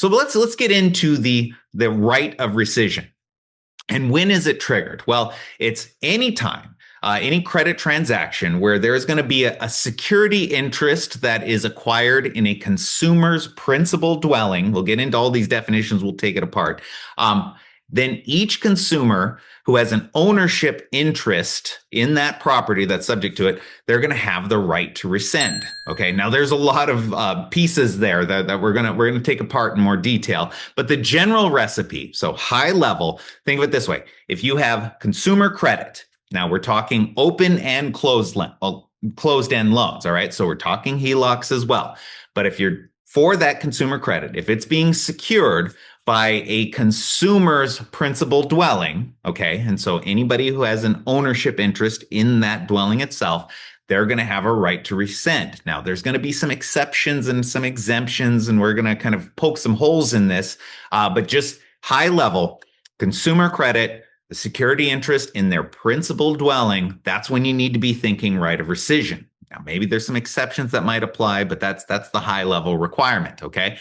So let's get into the right of rescission. And when is it triggered? Well, it's anytime, any credit transaction where there's going to be a security interest that is acquired in a consumer's principal dwelling. We'll get into all these definitions. We'll take it apart. Then each consumer who has an ownership interest in that property that's subject to it, they're going to have the right to rescind. Okay. Now there's a lot of pieces there that we're going to take apart in more detail, but the general recipe. So high level, think of it this way. If you have consumer credit, now we're talking open and closed end loans. All right. So we're talking HELOCs as well. But if you're for that consumer credit, if it's being secured by a consumer's principal dwelling, okay, and so anybody who has an ownership interest in that dwelling itself, they're going to have a right to rescind. Now, there's going to be some exceptions and some exemptions, and we're going to kind of poke some holes in this, but just high level, consumer credit, the security interest in their principal dwelling, that's when you need to be thinking right of rescission. Now, maybe there's some exceptions that might apply, but that's the high level requirement, okay?